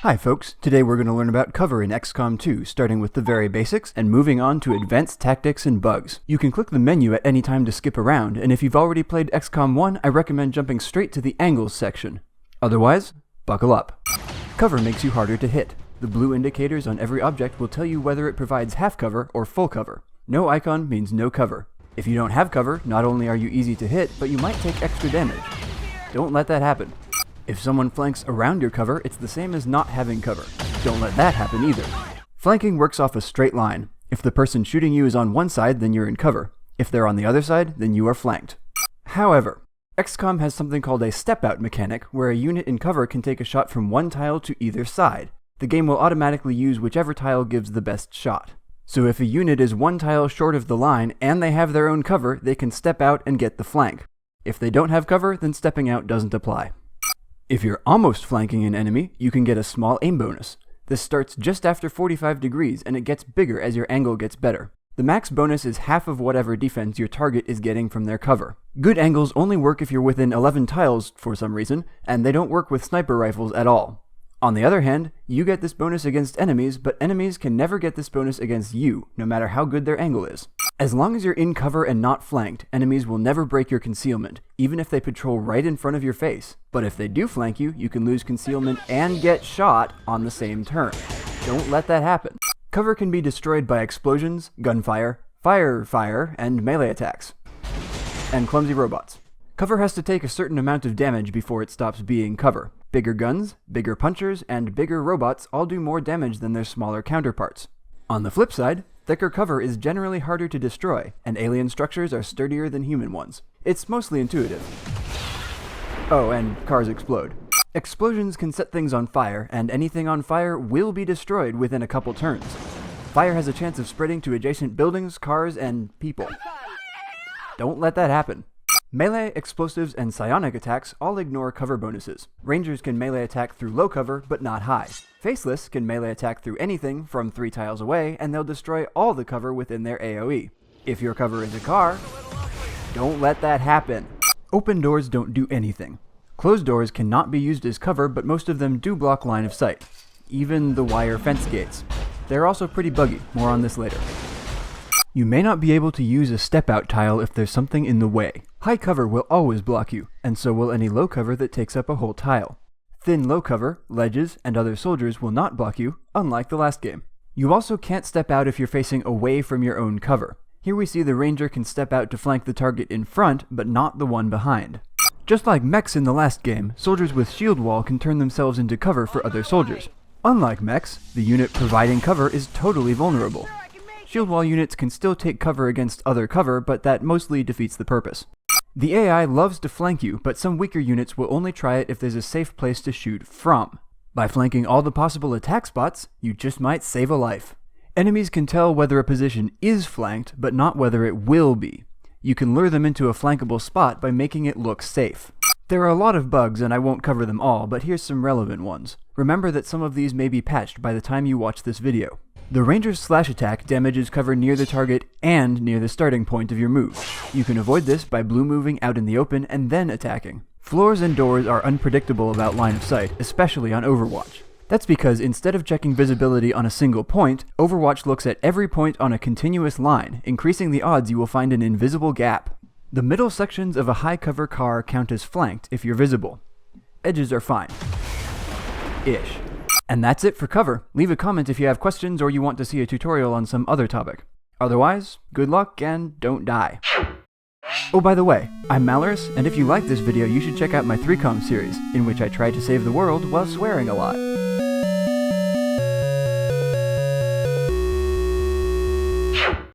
Hi folks, today we're going to learn about cover in XCOM 2, starting with the very basics and moving on to advanced tactics and bugs. You can click the menu at any time to skip around, and if you've already played XCOM 1, I recommend jumping straight to the angles section. Otherwise, buckle up. Cover makes you harder to hit. The blue indicators on every object will tell you whether it provides half cover or full cover. No icon means no cover. If you don't have cover, not only are you easy to hit, but you might take extra damage. Don't let that happen. If someone flanks around your cover, it's the same as not having cover. Don't let that happen either. Flanking works off a straight line. If the person shooting you is on one side, then you're in cover. If they're on the other side, then you are flanked. However, XCOM has something called a step-out mechanic, where a unit in cover can take a shot from one tile to either side. The game will automatically use whichever tile gives the best shot. So if a unit is one tile short of the line and they have their own cover, they can step out and get the flank. If they don't have cover, then stepping out doesn't apply. If you're almost flanking an enemy, you can get a small aim bonus. This starts just after 45 degrees and it gets bigger as your angle gets better. The max bonus is half of whatever defense your target is getting from their cover. Good angles only work if you're within 11 tiles for some reason, and they don't work with sniper rifles at all. On the other hand, you get this bonus against enemies, but enemies can never get this bonus against you, no matter how good their angle is. As long as you're in cover and not flanked, enemies will never break your concealment, even if they patrol right in front of your face. But if they do flank you, you can lose concealment and get shot on the same turn. Don't let that happen. Cover can be destroyed by explosions, gunfire, fire, and melee attacks. And clumsy robots. Cover has to take a certain amount of damage before it stops being cover. Bigger guns, bigger punchers, and bigger robots all do more damage than their smaller counterparts. On the flip side, thicker cover is generally harder to destroy, and alien structures are sturdier than human ones. It's mostly intuitive. Oh, and cars explode. Explosions can set things on fire, and anything on fire will be destroyed within a couple turns. Fire has a chance of spreading to adjacent buildings, cars, and people. Don't let that happen. Melee, explosives, and psionic attacks all ignore cover bonuses. Rangers can melee attack through low cover, but not high. Faceless can melee attack through anything from 3 tiles away, and they'll destroy all the cover within their AoE. If your cover is a car, don't let that happen. Open doors don't do anything. Closed doors cannot be used as cover, but most of them do block line of sight. Even the wire fence gates. They're also pretty buggy, more on this later. You may not be able to use a step-out tile if there's something in the way. High cover will always block you, and so will any low cover that takes up a whole tile. Thin low cover, ledges, and other soldiers will not block you, unlike the last game. You also can't step out if you're facing away from your own cover. Here we see the ranger can step out to flank the target in front, but not the one behind. Just like mechs in the last game, soldiers with shield wall can turn themselves into cover for other soldiers. Unlike mechs, the unit providing cover is totally vulnerable. Shield wall units can still take cover against other cover, but that mostly defeats the purpose. The AI loves to flank you, but some weaker units will only try it if there's a safe place to shoot from. By flanking all the possible attack spots, you just might save a life. Enemies can tell whether a position is flanked, but not whether it will be. You can lure them into a flankable spot by making it look safe. There are a lot of bugs, and I won't cover them all, but here's some relevant ones. Remember that some of these may be patched by the time you watch this video. The ranger's slash attack damages cover near the target and near the starting point of your move. You can avoid this by blue moving out in the open and then attacking. Floors and doors are unpredictable about line of sight, especially on Overwatch. That's because instead of checking visibility on a single point, Overwatch looks at every point on a continuous line, increasing the odds you will find an invisible gap. The middle sections of a high cover car count as flanked if you're visible. Edges are fine. Ish. And that's it for cover. Leave a comment if you have questions or you want to see a tutorial on some other topic. Otherwise, good luck and don't die. Oh, by the way, I'm Mallorous, and if you like this video, you should check out my 3COM series, in which I try to save the world while swearing a lot.